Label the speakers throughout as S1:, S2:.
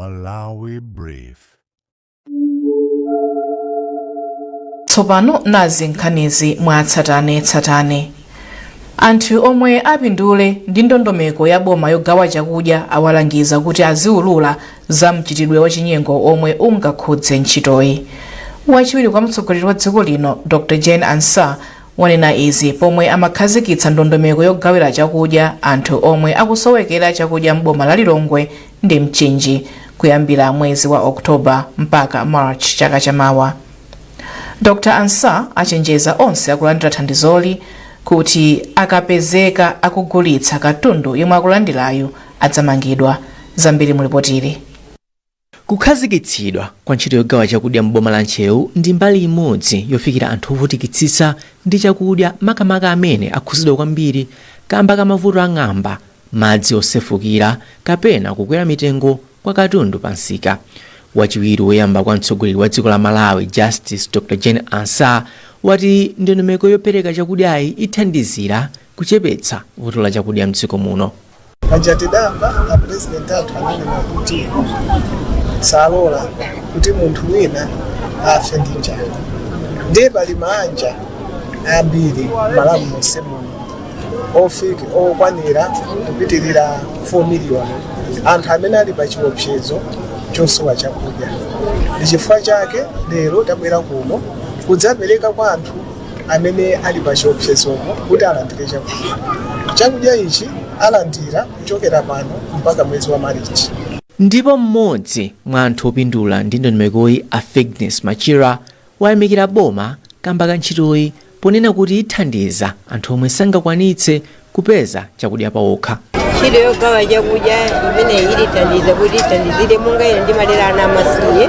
S1: Malawi Brief.
S2: Tsopano nazi nkhanizi mwatsatane. Anthu omwe apindule ndi ndondomeko ya boma yogawa chakudya awalangiza kuti aziulula za mchitidwe wachinyengo omwe ungakhudze ntchitoyi. Wachiwiri kwa mtsogoleri wa dziko lino Dr. Jane Ansah wanena izi pomwe amakhazikitsa ndondomeko yogawira chakudya anthu omwe akusowekera chakudya m'boma la Lilongwe ndi Mchinji kuyambira mwezi wa Oktoba mpaka March chaka chamawa. Dr. Ansah achenjeza onse akulandira thandizoli kuti akapezeka akugulitsa katundu yomwe akulandirayo adzamangidwa. Zambiri mulipotiri.
S3: Kukhazikitsidwa kwa ntchito yogawa chakudya m'boma la Nchewu ndi mbali imodzi yofikira anthu ovutikitsitsa ndi chakudya makamaka amene akhuzidwa kwambiri kamba ka mavuto ang'amba, madzi osefukira kapena kukwera mitengo kwa katundu pa nsika. Wachiwiri woyamba kwa mtsogoleri wa dziko la Malawi Justice Dr. Jane Ansah wati ndondomeko yopereka chakudyayi ithandizira kuchepetsa vuto la chakudya mdziko muno.
S4: Pajatidamba President athu ananena kuti salola kuti munthu wina afe ndi njala. Ndiye pali manja ambiri Malawi monse muno ofika okwanira kupitirira 4 miliyoni anthu amene ali pa chiopsezo chosowa chakudya. Ndi chifukwa chake lero tabwera kuno kudzapereka kwa anthu amene ali pa chiopsezopo kuti alandire chakudya. Chakudya ichi alandira kuchokera pano mpaka mwezi wa Marichi.
S3: Ndipo mmodzi mwa anthu opindula ndi ndondomekoyi Agnes Machira wayamikira boma kamba ka ntchitoyi ponena kuti ithandiza anthu omwe sangakwanitse kupeza chakudya pawokha.
S5: Ntchito yogawa chakudya imene ilithandiza kuti ithandizire monga ine ndimalera ana amasiye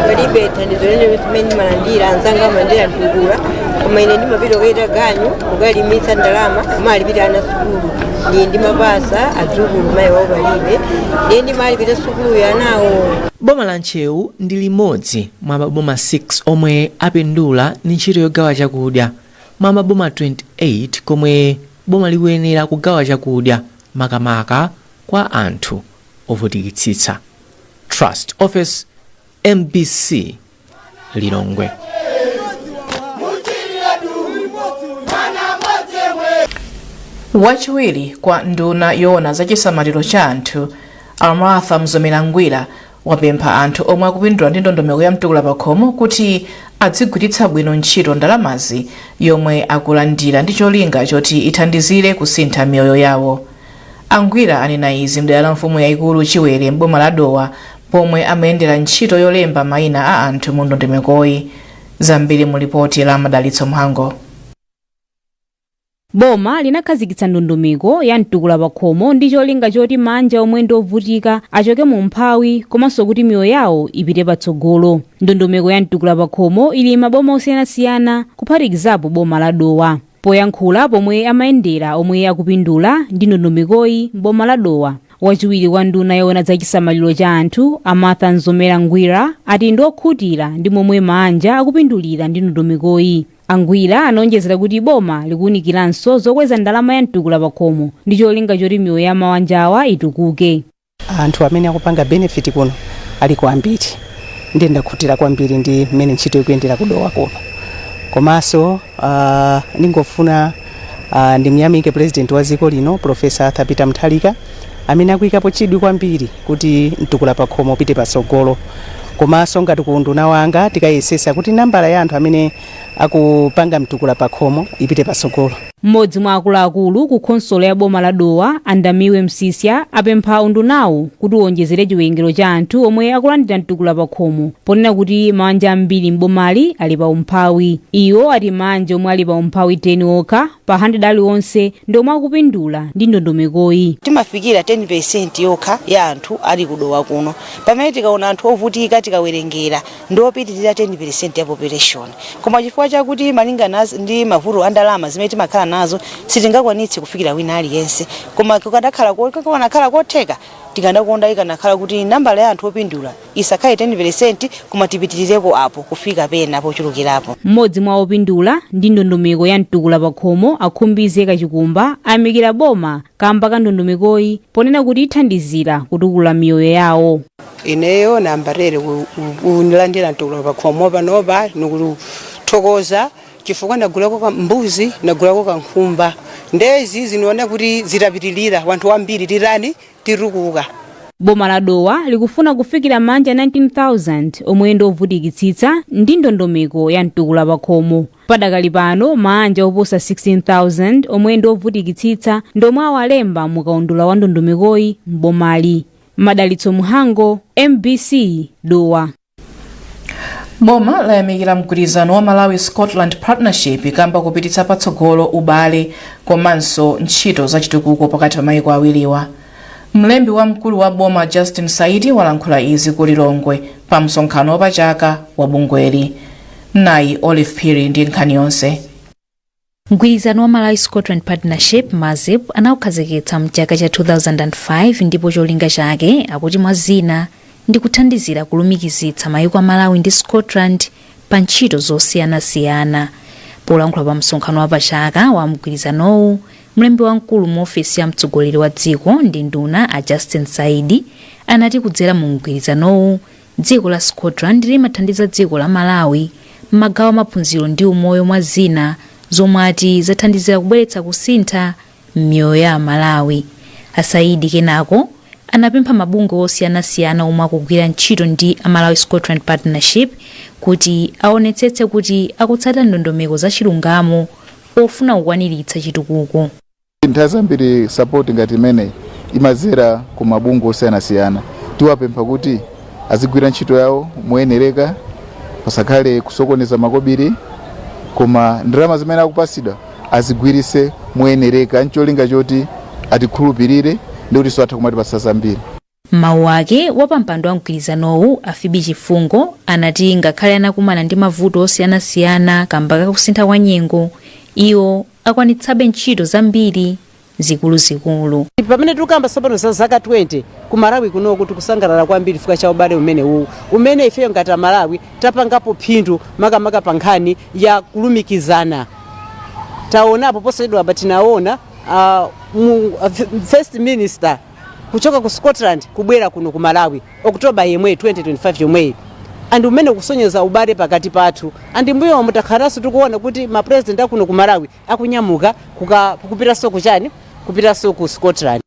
S5: palibe thandizo limene ndimalandira anzanga amalira mtukula koma ine ndimapita kukaita ganyu kukalimitsa ndalama kumalipira ana sukulu ndiye ndimapasa adzukulu mayi wawo palibe ndiye ndimalipira sukulu yanawo.
S3: Boma la Nchewu ndi limodzi mwa maboma 6 omwe apindula ndi ntchito yogawa chakudya mwa maboma 28 komwe boma likuyenera kugawa chakudya makamaka kwa anthu ovutikitsitsa. Trust Office, MBC, Lilongwe.
S2: Wachiwiri kwa nduna yoona za chisamaliro cha anthu Martha Mzomerangwira wapempha anthu omwe akupindula ndi ndondomeko ya mtukula pakhomo kuti adzigwiritsa bwino ntchito ndalamazi yomwe akulandira ndi cholinga choti ithandizire kusintha miyoyo yawo. Angwira anena izi mdera la mfumu yayikulu Chiwere m'boma la Dowa pomwe amayendera ntchito yolemba mayina a anthu mu ndondomekoyi. Zambiri mu ripoti la Madalitso Mhango.
S6: Boma linakhazikitsa ndondomeko ya mtukula pakhomo ndi cholinga choti manja omwe ndi ovutika achoke mu mphawi komanso kuti miyoyo yawo ipite patsogolo. Ndondomeko ya mtukula pakhomo ili maboma osiyanasiyana kuphatikizapo boma la Dowa. Poyankhula pomwe amayendera omwe akupindula ndi ndondomekoyi m'boma la Dowa, wachiwiri kwa nduna yoona za chisamaliro cha anthu Martha Mzomerangwira ati ndi okhutira ndi momwe manja akupindulira ndi ndondomekoyi. Angwira anonjezera kuti boma likuwunikiranso zokweza ndalama ya mtukula pakhomo ndi cholinga choti miyoyo ya mawanjawa itukuke.
S7: Anthu amene akupanga benefit kuno ali kwambiri ndi ndakhutira kwambiri ndi mmene ntchito ikuyendera kudowa kuno. Komanso ningofuna ndimuyamike president wa dziko lino Professor Arthur Peter Mutharika amene akuyikapo chidwi kwambiri kuti mtukula pakhomo upite patsogolo. Komanso ngati kunduna wanga tikayesesa kuti nambala ya anthu amene akupanga mtukula pakhomo ipite patsogolo.
S6: Mmodzi mwa akuluakulu ku khonsolo ya boma la Dowa Andamiwe Msisya apempha undunawo kuti uwonjezere chiwerengero cha anthu omwe akulandira mtukula pakhomo ponena kuti manja ambiri m'bomali ali pa umphawi. Iwo ati manja omwe ali pa umphawi 10 okha pa 100 aliwonse ndi omwe akupindula ndi ndondomekoyi.
S8: Timafikira 10% yokha ya anthu ali kudowa kuno. Pamene tikaona anthu ovutika tikawerengera ndi opitirira 10% ya population. Koma chifukwa chakuti malingana ndi mavuto a ndalama zimene timakhala nazo sitingakwanitse kufikira wina aliyense. Koma kukanakhala kotheka tikanakonda ikanakhala kuti nambala ya anthu opindula isakhale 10% koma tipitirireko apo kufika pena pochulukirapo.
S6: Mmodzi mwa opindula ndi ndondomeko ya mtukula pakhomo akhumbize kachikumba ayamikira boma kamba ka ndondomekoyi ponena kuti ithandizira kutukula miyoyo yawo.
S7: ineyo nambarere unilandira mtukula pakhomo panopa nikuthokoza chifukwa ndagulako ka mbuzi ndagulako ka nkhumba ndezi ziniona kuti zitapitilira wanthu ambiri tirukuka.
S6: Boma la Dowa likufuna kufikira manja 19,000 omwe ndi ovutikitsitsa ndi ndondomeko ya mtukula pakhomo. Padakali pano manja oposa 16,000 omwe ndi ovutikitsitsa ndomwe awalemba mukaundula wa ndondomekoyi m'bomali. Madalitso Muhango, MBC, Dowa.
S2: Boma layamikira mgwirizano wa Malawi Scotland Partnership kamba kupititsa patsogolo ubale komanso ntchito za chitukuko pakati pa mayiko awiriwa. Mlembi wa mkulu wa boma Justin Saidi walankhula izi ku Lilongwe pa msonkhano wapachaka wa bungweli. Nayi Olive Phiri ndi nkhani yonse.
S9: Mgwirizano wa Malawi Scotland Partnership MAZIP anawukhazikitsa mchaka cha 2005 ndipo cholinga chake akuti mwazina ndi kuthandizira kulumikizitsa mayiko a Malawi ndi Scotland pa ntchito zosiyanasiyana. Polankhula pa msonkhano wapachaka wa mgwirizanowu, mlembi wamkulu mu ofisi ya mtsogoleri wa dziko ndi nduna a Justin Saidi anati kudzera mu mgwirizanowu dziko la Scotland limathandiza dziko la Malawi m'magawo maphunziro ndi umoyo mwa zina zomwe ati zathandizira kubweretsa kusintha m'miyoyo ya Malawi. Asaidi kenako anapempha mabungwe osiyanasiyana omwe akugwira ntchito ndi a Malawi Scotland Partnership kuti aonetsetse kuti akutsata ndondomeko za chilungamo ofuna kukwaniritsa chitukuko.
S10: Nthawi zambiri support ngati imene imazera ku mabungwe osiyanasiyana. Tiwapempha kuti azigwira ntchito yawo moyenereka pasakhale kusokoneza makobiri, koma ndalama zimene akupasidwa azigwirise moyenereka ncholinga choti atikhulupirire ndi kuti swatha kumati pasasa mbiri.
S9: Mawu ake wapampando wa mgwirizanowu Afibi Chifungo anati ngakhale anakumana ndi mavuto osiyanasiyana kamba kakusintha kwa nyengo, iwo akwanitsabe ntchito zambiri zikuluzikulu.
S7: Pamene tukamba tsopano za zaka 20 ku Malawi kuno kuti kusangalala kwambiri chifukwa cha ubale umene ifeyo ngati Malawi tapangapo phindu makamaka pa nkhani ya kulumikizana. Taonapo posedwa tinaona First Minister kuchoka ku Scotland kubwera kuno ku Malawi Oktoba yemwe 2025 yomwe. And umene kusonyeza ubale pakati pathu. And mbuyo mutakharanso tikuona kuti ma president akuno ku Malawi akunyamuka kupita soko chani kupita soko Scotland.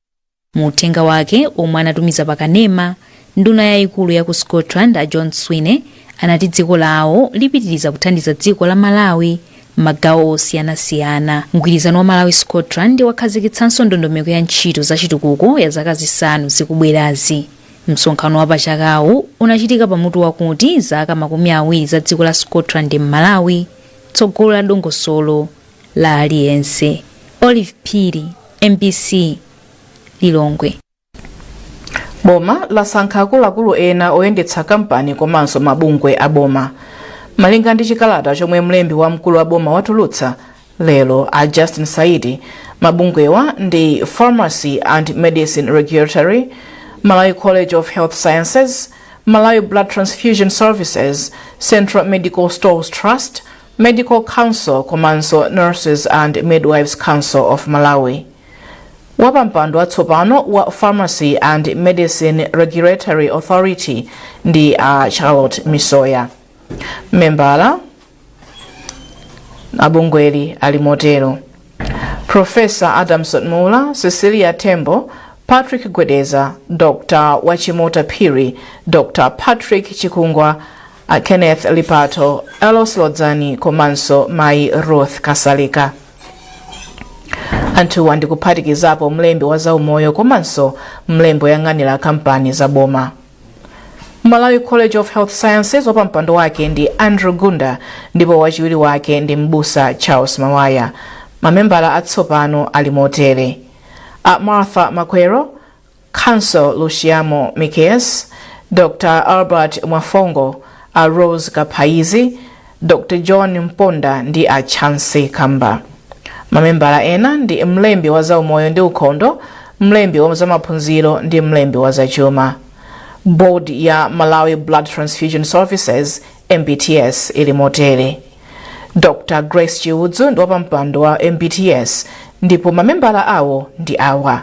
S9: Mutenga wake omwe anatumiza pakanema, nduna yayikulu ya ku Scotland a John Sweeney anati dziko lawo lipitiriza kuthandiza dziko la Malawi magawo osiyanasiyana. Mgwirizano wa Malawi Scotland wakhazikitsanso ndondomeko ya ntchito za chitukuko ya zaka zisanu zikubwerazi. Msonkhano wapachakawu unachitika pamutu wakuti zaka 20 za dziko la Scotland m'Malawi, tsogolo la dongosolo la aliyense. Olive Phiri, MBC, Lilongwe.
S2: Boma lasankha akuluakulu ena oyendetsa kampani komanso mabungwe a boma. Malinga ndi chikalata chomwe mlembi wa mkulu wa boma watulutsa lero a Justin Saidi, mabungwewa ndi Pharmacy and Medicine Regulatory, Malawi College of Health Sciences, Malawi Blood Transfusion Services, Central Medical Stores Trust, Medical Council komanso Nurses and Midwives Council of Malawi. Wapampando watsopano wa Pharmacy and Medicine Regulatory Authority ndi a Charlotte Misoya. Membala abungweli alimotero: Professor Adamson Mula, Cecilia Tembo, Patrick Gwedeza, Dr. Wachimota Phiri, Dr. Patrick Chikungwa, Kenneth Lipato, Elos Lodzani komanso Mai Ruth Kasalika. Anthu andikuphatikizapo mlembi wa zaumoyo komanso mlembi woyang'anira kampani za boma. Malawi College of Health Sciences wapampando wake ndi Andrew Gunda ndipo wachiwiri wake ndi Mbusa Charles Mawaya. Mamembala atsopano alimotere: Martha Makwero, Council Luciamo Mikias, Dr. Albert Mwafongo, Rose Kapaizi, Dr. John Mponda ndi a Chance Kamba. Mamembala ena ndi mlembi wa zaumoyo ndi ukhondo, mlembi wa zamaphunziro ndi mlembi wa zachuma. Board ya Malawi Blood Transfusion Services MBTS ilimotere: Dr. Grace Chiudzu ndi wapampando wa MBTS ndipo mamembala awo ndi awa: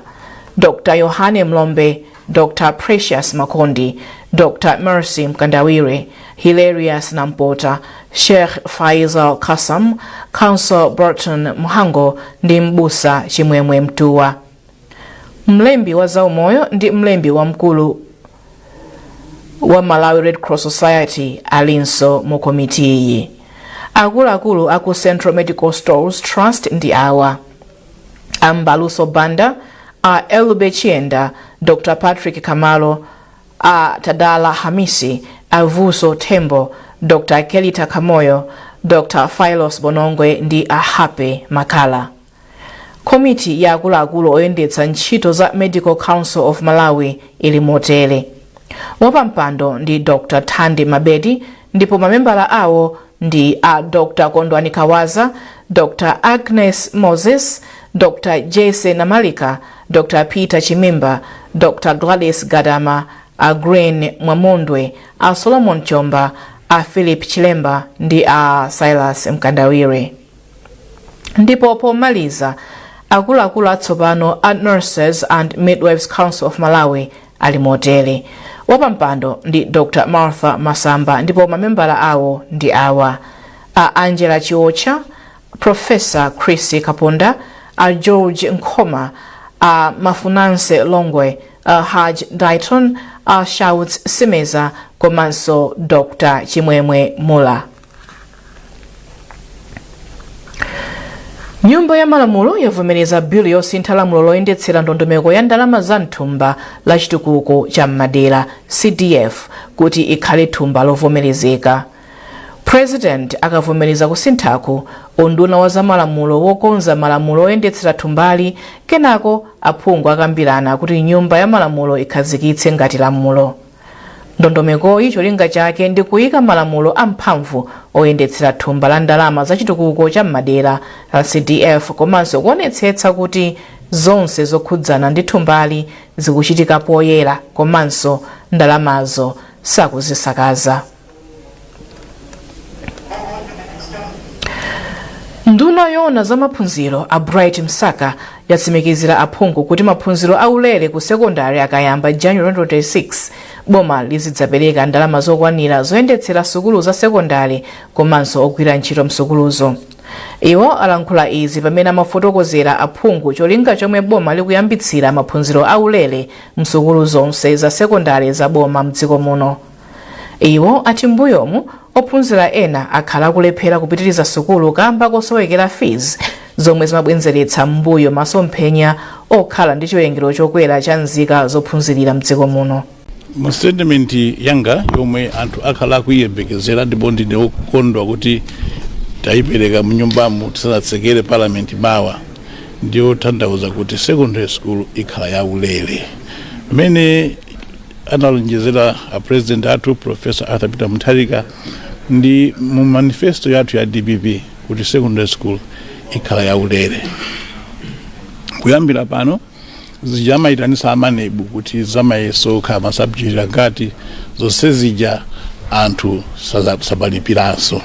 S2: Dr. Yohane Mlombe, Dr. Precious Makondi, Dr. Mercy Mkandawire, Hilarious Nampota, Sheikh Faisal Kasam, Council Burton Muhango ndi Mbusa Chimwemwe Mtuwa. Mlembi wa zaumoyo ndi mlembi wa mkulu wa Malawi Red Cross Society alinso mu komiti iyi. Akuluakulu aku Central Medical Stores Trust ndi awa: Ambaluso Banda, a Elube Chienda, Dr. Patrick Kamalo, a Tadala Hamisi, a Vuso Tembo, Dr. Kelita Kamoyo, Dr. Philos Bonongwe ndi a Hape Makala. Komiti ya akuluakulu oyendetsa ntchito za Medical Council of Malawi ili motere: wapampando ndi Dr. Thandi Mabedi, ndipo mamembala awo ndi a Dr. Kondwani Kawaza, Dr. Agnes Moses, Dr. Jesse Namalika, Dr. Peter Chimimba, Dr. Gladys Gadama, a Green Mwamondwe, a Solomon Chomba, a Philip Chilemba ndi a Silas Mkandawire. Ndipo pomaliza akuluakulu atsopano a Nurses and Midwives Council of Malawi ali motere: wapampando ndi Dr. Martha Masamba, ndipo mamembala awo ndi awa: a Angela Chiocha, Professor Chrissy Kaponda, a George Nkoma, a Mafunanse Longwe, a Haj Dayton, a Shouts Simeza komanso Dr. Chimwemwe Mula. Nyumba ya Malamulo yavomereza bill yosintha lamulo loyendetsera ndondomeko ya ndalama za mthumba la chitukuko cha Madera CDF kuti ikhale thumba lovomerezeka. President akavomereza kusinthaku, unduna wa za malamulo wokonza malamulo oyendetsera thumbali kenako aphungu akambirana kuti nyumba ya malamulo ikhazikitse ngati lamulo. Ndondomekoyi cholinga chake ndi kuyika malamulo amphamvu oyendetsera thumba la ndalama za chitukuko cha Madera la CDF komanso kuonetsetsa kuti zonse zokhudzana ndi thumbali zikuchitika poyera komanso ndalamazo sakuzisakaza. Nduna yona za maphunziro a Bright Msaka yatsimikizira aphungu kuti maphunziro aulere ku sekondari akayamba January 26 boma lizidzapereka ndalama zokwanira zoyendetsera sukulu za sekondari komanso ogwira ntchito msukuluzo. Iwo alankhula izi pamene amafotokozera aphungu cholinga chomwe boma likuyambitsira maphunziro aulere msukulu zonse za sekondari za boma mdziko muno. Iwo ati mbuyomu ophunzira ena akhala kulephera kupitiriza sukulu kamba kosowekera fees zomwe zimabwenzeretsa mbuyo masomphenya okhala ndi chiwerengero chokwera cha nzika zophunzirira mdziko muno.
S11: Mu statement yanga yomwe anthu akhala kuyembekezera ndipo ndine okondwa kuti tayipereka mnyumbamu tisanatsekere parliament mawa ndiyo tanthauza kuti secondary school ikhala yaulere. Pamene analonjezera a president athu Professor Arthur Peter Mutharika ndi mu manifesto yathu ya DPP kuti secondary school ikhala yaulere. Kuyambira pano zijamaitanisa amanebu kuti zamayeso kha masubject ngati zonse zija anthu samalipiranso,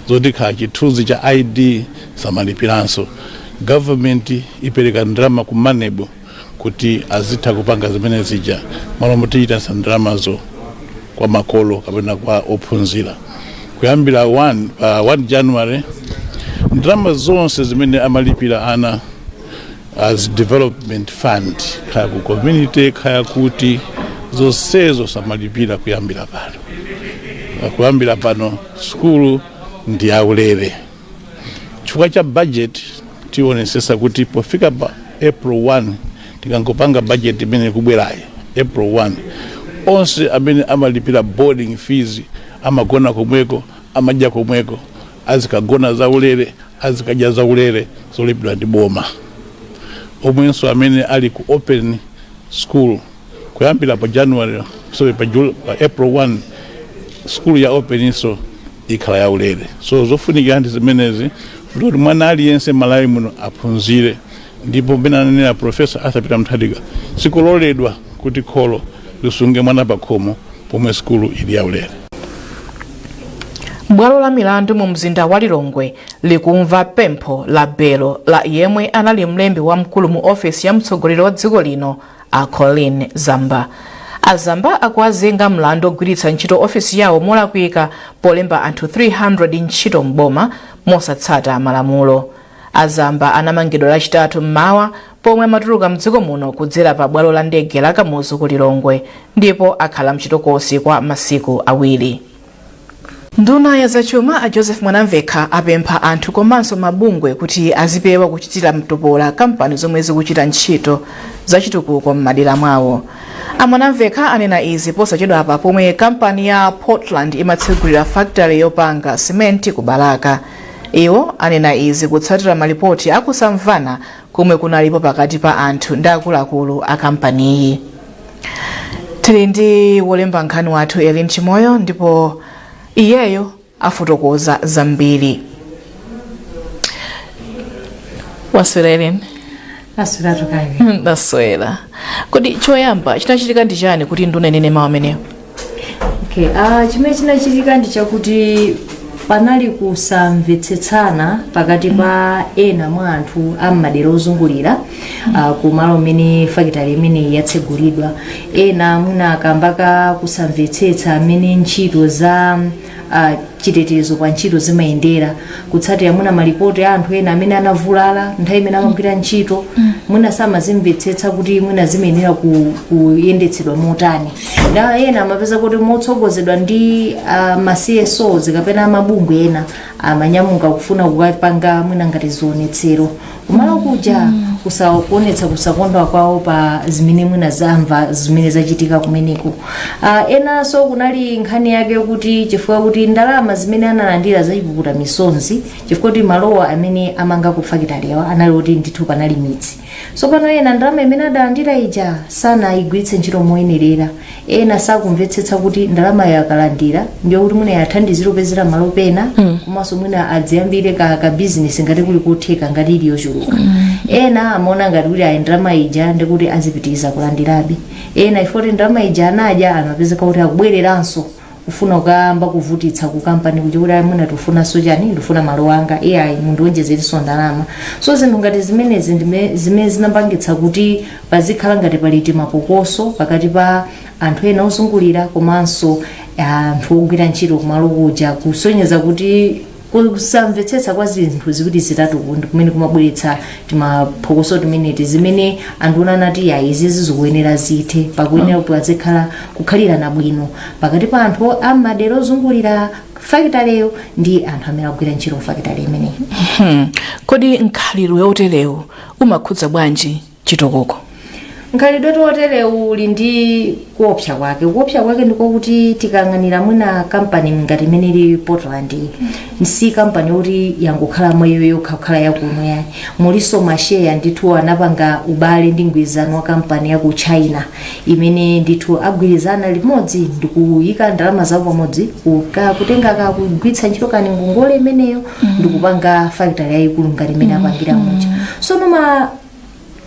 S11: zoti kha chithunzi cha ID samalipiranso. Government ipereka ndalama ku manebu kuti azitha kupanga zimene zija malo tiyitanisa ndalamazo kwa makolo kapena kwa ophunzira. Kuyambira 1 January ndalama zonse zimene amalipira ana as development fund kaya ku community kaya kuti zonsezo samalipira kuyambira pano. Kuyambira pano skulu ndi yaulere. Chifukwa cha budget tionesesa kuti pofika pa April 1 tikangopanga budget imene kubwerayi April 1 onse amene amalipira boarding fees amagona komweko amadya komweko azikagona zaulere azikadya zaulere zolipidwa ndi boma. Omwenso amene ali ku open school kuyambira pa January pa April 1 school ya open so ikhala yaulere. So zofunikira ndi zimenezi kuti mwana aliyense Malawi muno aphunzire, ndipo benanena Professor Arthur Peter Mutharika sikuloledwa kuti kholo lisunge mwana pakhomo pomwe skulu ili yaulere.
S2: Bwalo la milandu mu mzinda wa Lilongwe likumva pempho la belo la yemwe anali mlembi wa mkulu mu office ya mtsogoleri wa dziko lino a Colin Zamba. azamba akuwazenga mlandu ogwiritsa ntchito ofisi yawo molakwika polemba anthu 300 ntchito mboma mosatsata malamulo. Azamba anamangidwa lachitatu mmawa pomwe amatuluka mdziko muno kudzera pa bwalo la ndege la Kamuzu ku Lilongwe ndipo akhala mchitokosi kwa masiku awiri. Nduna ya zachuma a Joseph Mwanamvekha apempha anthu komanso mabungwe kuti azipewa kuchitira mtopola kampani zomwe zikuchita ntchito zachitukuko m'madera mwawo. Mwanamvekha anena izi posachedwapa pomwe kampani ya Portland imatsegulira factory yopanga simenti ku Balaka. Iwo anena izi kutsatira malipoti akusamvana kumwe kunalipo pakati pa anthu ndi akuluakulu a kampaniyi. Tili ndi wolemba nkhani wathu Elin Chimoyo ndipo iyeyo afotokoza zambiri. Waswera Elin?
S12: Aswera tukani.
S2: Ndaswera. Kodi choyamba chinachitika ndi chani kuti nduna inene mawu amenewo?
S12: Okay, chimene chinachitika ndi chakuti panali kusamvetsetsana pakati pa ena mwa anthu am'madera ozungulira ku malo mmene fakitale imene yatsegulidwa. Ena mwina akambaka kusamvetsetsa amene ntchito za chitetezo pa ntchito zimayendera kutsatira mwina malipoti a anthu ena amene anavulala nthawi imene amagwira ntchito mwina samazimvetsetsa kuti mwina zimayenera kuyendetsedwa motani. Na ena amapeza kuti motsogozedwa ndi ma CSOs kapena mabungwe ena amanyamuka kufuna kukapanga mwina ngati zionetsero kumalo kuja kusaonetsa kusakondwa kwawo pa zimene mwina zamva zimene zachitika kumeneko. Ena so kunali nkhani yake kuti chifukwa kuti ndalama zimene analandira zachipukuta misonzi chifukwa kuti malowa amene amanga ku fakitalewa anali kuti ndithu panali mitsi. So pano ena ndalama imene adalandira ija sana igwiritse ntchito moyenerera. Ena sakumvetsetsa kuti ndalama yakalandira ndiyo kuti mwina yathandizira kupezera malo pena komanso mwina adziyambire ka business ngati kuli kutheka ngati ili yochuluka. Ena amaona ngati kuti ndalama ija ndikuti azipitiriza kulandirabe. Ena ifoti ndalama ija anadya amapezeka kuti akubwereranso ufuna kuyamba kuvutitsa ku kampani kuti mwina tufuna sojani ndifuna malo anga AI mundu onjezereso ndalama. So zinthu ngati zimene zinapangitsa kuti pazikhala ngati paliti mapokoso pakati pa anthu ena ozungulira komanso anthu ogwira ntchito kumalo kuja kusonyeza kuti kusamvetsetsa kwa zinthu zikuti zitatu ndi kumene kumabweretsa timaphokoso timeneti zimene anthu anati ya izi zikuyenera zithe pakuyenera pazikhala kukhalirana bwino pakati pa anthu am'madera ozungulira fakitaleyo ndi anthu amene akugwira ntchito fakitale imeneyi.
S2: Kodi nkhalidwe yoterewu umakhudza bwanji chitukuko?
S12: Nkhalidwe yoterewu uli ndi kuopsa kwake. Kuopsa kwake ndiko kuti tikang'anira mwina kampani ngati imene ili Portland si kampani kuti yangokhala mweyo yokhala yakuno yani. Muliso mashare ndithu anapanga ubale ndi mgwirizano wa kampani ya ku China imene ndithu agwirizana limodzi ndikuyika ndalama zawo pamodzi kutenga kugwiritsa ntchito kani ngongole imeneyo ndikupanga factory yayikulu ngati imene apangira muja. So noma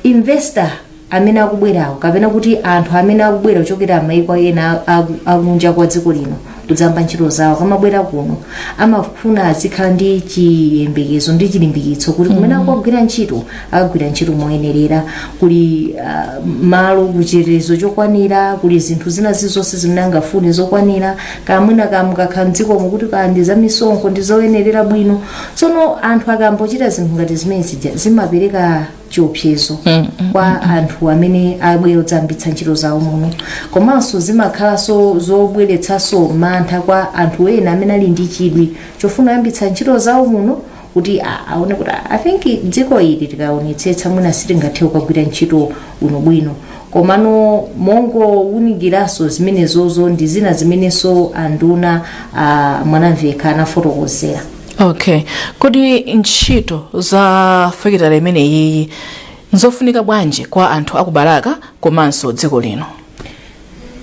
S12: investor amene akubwerawo kapena kuti anthu amene akubwera kuchokera maiko ena akunja kwa dziko lino kudzamba ntchito zawo kamabwera kuno amafuna azikhala ndi chiyembekezo ndi chilimbikitso kuti kumene akugwira ntchito akagwira ntchito moyenerera kuli malo kuchitetezo chokwanira kuli zinthu zina zonse zimene angafune zokwanira kamwina kamukakhala mdziko mukuti kandi za misonkho ndi zoyenerera bwino. Tsono anthu akambochita zinthu ngati zimene zimapereka chiopsezo kwa anthu amene abwera kudzambitsa ntchito zawo muno komanso zimakhalanso zobweretsanso mantha kwa anthu ena amene ali ndi chidwi chofuna kuyambitsa ntchito zawo muno kuti aone kuti I think dziko ili tikaonetsetsa mwina sitingathe kukagwira ntchito bwinobwino komano mongowunikiranso zimenezozo ndi zina zimenenso anduna Mwanamvekha anafotokozera.
S2: Okay, kodi ntchito za fakitale imeneyi nzofunika bwanji kwa anthu akubalaka komanso dziko lino?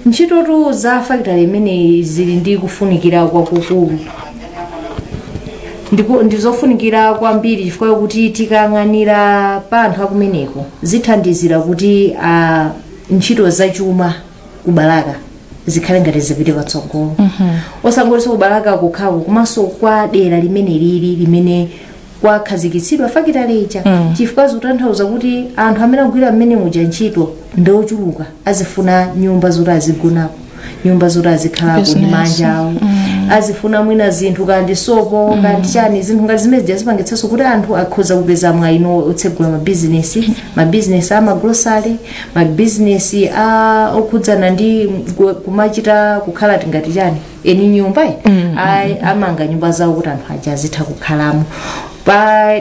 S12: Ntchito za fakitale imeneyi zili ndi kufunikira kwakukulu ndipo ndizofunikira kwambiri chifukwa kuti tikang'anira pa anthu akumeneko zithandizira kuti ntchito zachuma kubalaka zikhale ngati zipite patsogolo. Osangoleso kubalaka kukhako komanso kwa dera limene limene kwakhazikitsidwa fakitaleja chifukwa zikutanthauza kuti anthu amene akugwira mmene muja ntchito ndochuluka azifuna nyumba zoti azigonapo, nyumba zoti azikhalapo ndi manja awo, azifuna mwina zinthu kandi sopo kandi chani zinthu ngati zimene zipangitsanso kuti anthu akhoza kupeza mwaino otsegula mabizinesi amagrosary, mabizinesi okhudzana ndi kumachita kukhala tingati chani eni nyumba amanga nyumba zawo kuti anthu aja azitha kukhalamo.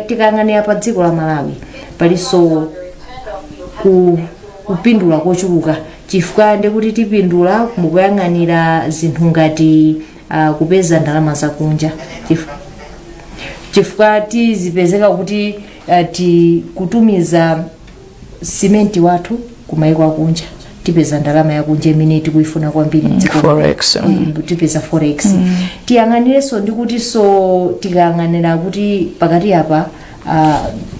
S12: Tikang'anira pa dziko la Malawi palinso kupindula kochuluka chifukwa ndekuti tipindula mukuyang'anira zinthu ngati kupeza ndalama zakunja chifukwa tizipezeka kuti kutumiza simenti wathu kumayiko akunja tipeza ndalama yakunja imene tikuifuna kwambiri
S2: forex
S12: tipeza forex tiyang'anireso ndikuti so tikayang'anira kuti pakati apa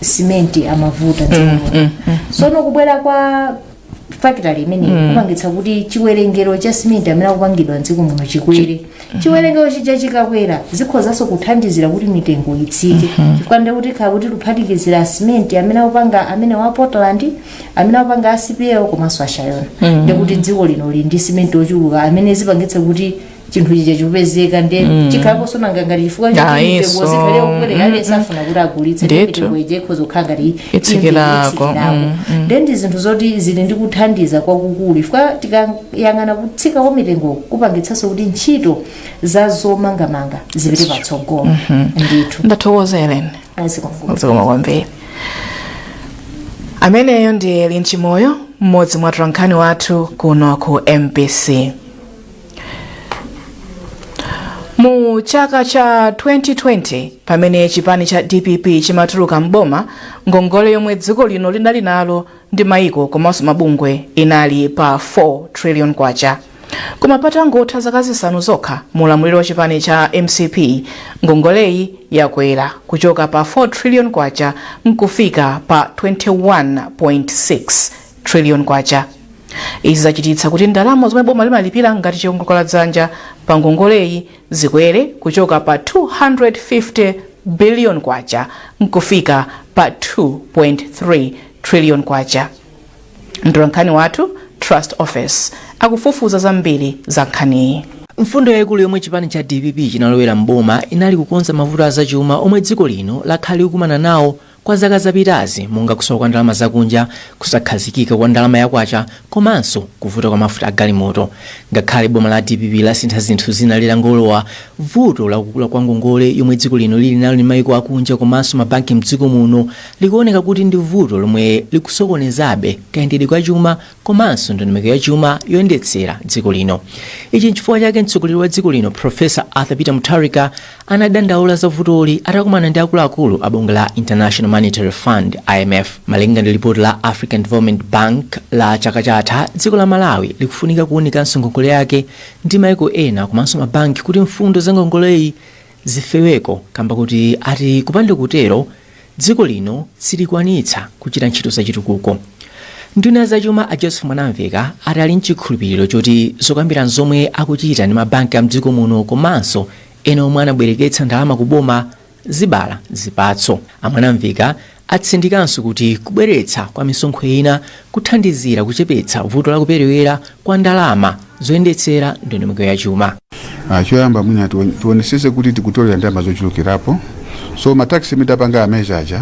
S12: simenti amavuta sono kubwera kwa factory imene kupangitsa kuti chiwerengero cha simenti amene akupangidwa mdziko muno chikwere. Chiwerengero chija chikakwera zikhozanso kuthandizira kuti mitengo itsike chifukwa ndekuti kuti tuphatikizira simenti amene akupanga amene wa Portland amene akupanga ACPL komanso ashayona ndekuti dziko lino lili ndi simenti ochuluka amene zipangitsa kuti chinthu chija chipezeka ndi chikhalapo sona ngangati chifukwa choti zikhale kukwera ale safuna kuti agulitse mitengo ije ikhozokhanga kuti itsikirako ndi zinthu zoti zili ndi kuthandiza kwakukulu chifukwa tikayang'ana kutsika kwa mitengo kupangitsanso kuti ntchito za zomangamanga zipite patsogolo. Ndithu
S2: ndathokoza Ellen azikoma kwambiri. Ameneyo ndi Linchimoyo, mmodzi mwa atolankhani wathu kuno ku MBC. Mu chaka cha 2020 pamene chipani cha DPP chimatuluka mboma, ngongole yomwe dziko lino linali nalo ndi maiko komanso mabungwe inali pa 4 trillion kwacha. Koma patangotha zaka zisanu zokha mulamuliro wa chipani cha MCP, ngongoleyi yakwera kuchoka pa 4 trillion kwacha nkufika pa 21.6 trillion kwacha. Izi zachititsa kuti ndalama zomwe boma limalipira ngati chiwongolera dzanja pa ngongoleyi zikwere kuchoka pa 250 billion kwacha nkufika pa 2.3 trillion kwacha. Mtolankhani wathu Trust Office akufufuza zambiri za nkhaniyi.
S3: Mfundo yaikulu yomwe chipani cha DPP chinalowera mboma inali kukonza mavuto azachuma omwe dziko lino lakhali kukumana nawo kwa zaka zapitazi, monga kusowa kwa ndalama zakunja, kusakhazikika kwa ndalama yakwacha, komanso kuvuta kwa mafuta agalimoto. Ngakhale boma la DPP lasintha zinthu zina lilangolowa vuto lakukula kwa ngongole yomwe dziko lino lili nalo ndi maiko akunja komanso mabanki mdziko muno likuoneka kuti ndi vuto lomwe likusokonezabe kayendedwe kwa chuma komanso ndondomeko ya chuma yoyendetsera dziko lino. Ichi nchifukwa chake mtsogoleri wa dziko lino Professor Arthur Peter Mutharika anadandaula za vutoli atakumana ndi akuluakulu a bungwe la International Monetary Fund IMF. Malinga ndi ripoti la African Development Bank la chaka chatha, dziko la Malawi likufunika kuwunikanso ngongole yake ndi maiko ena komanso mabanki kuti mfundo za ngongoleyi zifeweko, kamba kuti ati kupanda kutero dziko lino silikwanitsa kuchita ntchito zachitukuko. Nduna zachuma a Joseph Mwanamveka ati ali nchikhulupiriro choti zokambirana zomwe akuchita ndi mabanki a mdziko muno komanso ena omwe anabwereketsa ndalama kuboma zibala zipatso. Amwanamveka atsindikanso kuti kubweretsa kwa misonkho ina kuthandizira kuchepetsa vuto la kuperewera kwa ndalama zoyendetsera ndondomeko ya chuma.
S13: Choyamba mwina tionesese kuti tikutolera ndalama zochulukirapo, so mataxi mitapanga ameja aja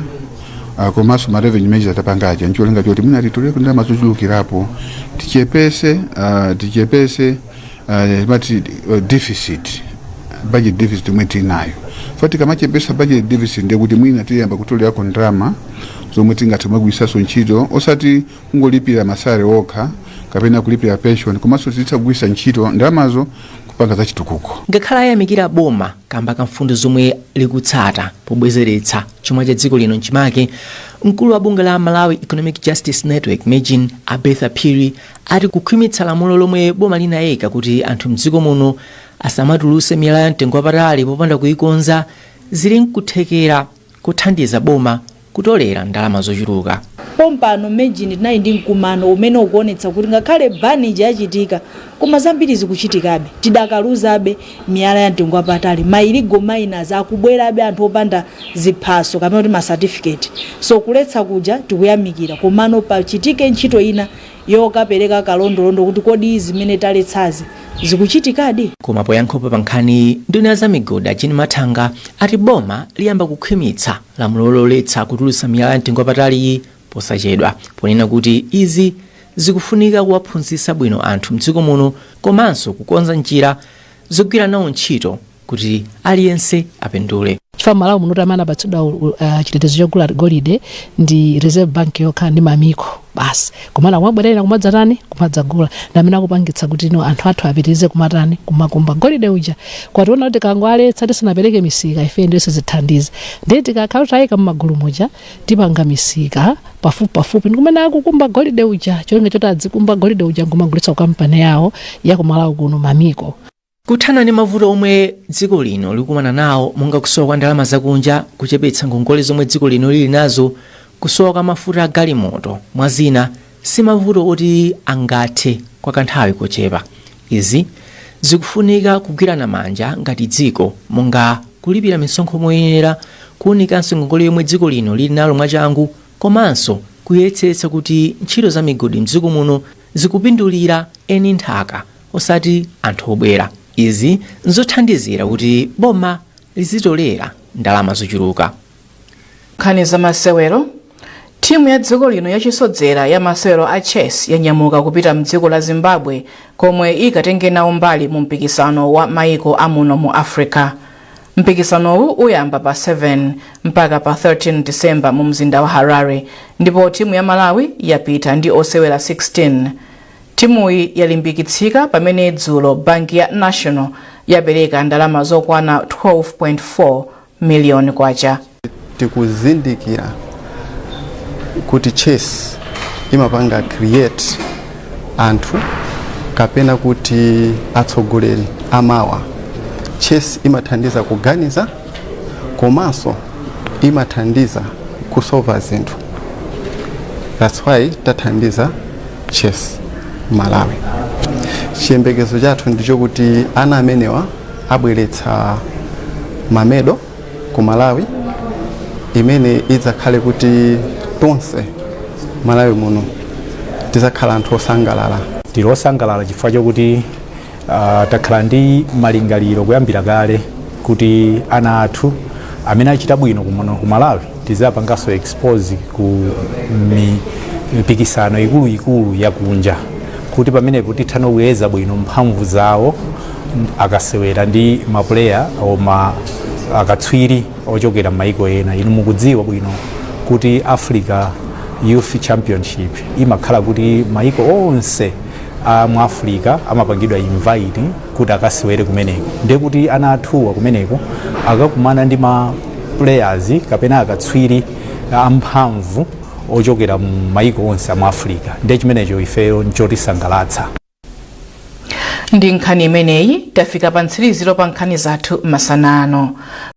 S13: komanso ma revenue measures tapanga aja ncholenga choti mwina titolere ndalama zochulukirapo tichepese deficit, budget deficit mwe tinayo. Fati kama chepesa budget deficit ndiye kuti mwina tiyamba kutolera ko ndalama zomwe tingathe kugwiritsanso ntchito, osati kungolipira masale okha kapena kulipira pension, komanso titha kugwiritsa ntchito ndalamazo kupanga za chitukuko.
S3: Ngakhala ayamikira boma kamba ka mfundo zomwe likutsata pobwezeretsa chuma cha dziko lino nchimake, mkulu wa bungwe la Malawi Economic Justice Network Megin Abetha Phiri ati kukhwimitsa lamulo lomwe boma linayika kuti anthu mdziko muno asamatuluse miyala ya mtengo wapatali popanda kuyikonza zili nkuthekera kuthandiza boma kutolera ndalama zochuluka.
S14: Pompano mejini tinayi ndi mkumano umene ukuonetsa kuti ngakhale banija yachitika koma zambiri zikuchitikabe tidakaluzabe miyala ya mtengo wapatali mailigo miners akubwerabe anthu opanda ziphaso kapena kuti ma certificate so kuletsa kuja tikuyamikira komano pachitike ntchito ina yokapereka kalondolondo kuti kodi zimene taletsazi zikuchitikadi.
S3: Koma poyankhopa pa nkhani nduna za migodi achini mathanga ati boma liyamba kukhwimitsa lamulo loletsa kutulutsa miyala ya mtengo wapatali posachedwa, ponena kuti izi zikufunika kuwaphunzitsa bwino anthu mdziko muno komanso kukonza njira zogwira nawo ntchito kuti aliyense apindule.
S15: Chifukwa Malawi muno tamana batsuda chitetezo chogula golide ndi Reserve Bank yokha ndi mamiko basi komana mwabwerera kumadzatani kumadzagula namene akupangitsa kuti ino anthu athu apitirize kumatani kumakumba golide uja kwationa kuti kangwaletsa tisanapereke misika ife ndiso zithandize ndi tikakhala tayika mmagulu muja tipanga misika pafupi ndikumene akukumba golide uja cholinga choti adzikumba golide uja ngomagulitsa ku kampani yawo ya ku Malawi kuno mamiko.
S3: Kuthana ndi mavuto omwe dziko lino likumana nawo monga kusowa kwa ndalama zakunja, kuchepetsa ngongole zomwe dziko lino lili nazo, kusowa kwa mafuta a galimoto mwazina si mavuto oti angathe kwa kanthawi kochepa. Izi zikufunika kugwirana manja ngati dziko monga kulipira misonkho moyenera, kuwunikanso ngongole yomwe dziko lino lili nalo mwachangu komanso kuyesetsa kuti ntchito za migodi mdziko muno zikupindulira eni nthaka osati anthu obwera. Izi nzothandizira kuti boma lizitolera ndalama zochuluka.
S2: Nkhani za masewero. Timu ya dziko lino yachisodzera ya masewero a chess yanyamuka kupita mdziko la Zimbabwe komwe ikatenge nawo mbali mu mpikisano wa maiko amuno mu Africa. Mpikisanowu uyamba pa 7 mpaka pa 13 Disemba mu mzinda wa Harare, ndipo timu ya Malawi yapita ndi osewera 16. Timuyi yalimbikitsika pamene dzulo banki ya National yapereka ndalama zokwana 12.4 miliyoni kwacha.
S16: Tikuzindikira kuti chess imapanga create anthu kapena kuti atsogoleri amawa. Chess imathandiza kuganiza komanso imathandiza kusolva zinthu. That's why tathandiza chess Malawi. Chiyembekezo chathu ndicho kuti ana amenewa abweretsa mamedo ku Malawi imene idzakhale kuti tonse Malawi muno tizakhala anthu osangalala.
S17: Tilosangalala chifukwa chokuti takhala ndi malingaliro kuyambira kale kuti ana athu amene achita bwino ku Malawi tizapanganso expose ku mipikisano ikulu yakunja kuti pamenepo tithano kuyeza bwino mphamvu zawo akasewera ndi mapuleya oma akatswiri ochokera m'maiko ena. Inu mukudziwa bwino kuti Africa Youth Championship imakhala kuti maiko onse mu Africa amapangidwa invite kuti akasewere kumeneko. Ndiye kuti ana athuwa kumeneko akakumana ndi ma players kapena akatswiri amphamvu ochokera mu maiko onse mu Africa. Ndiye chimenecho ifeyo nchotisangalatsa.
S2: Ndi nkhani imeneyi tafika pa mtsiriziro pa nkhani zathu masana ano.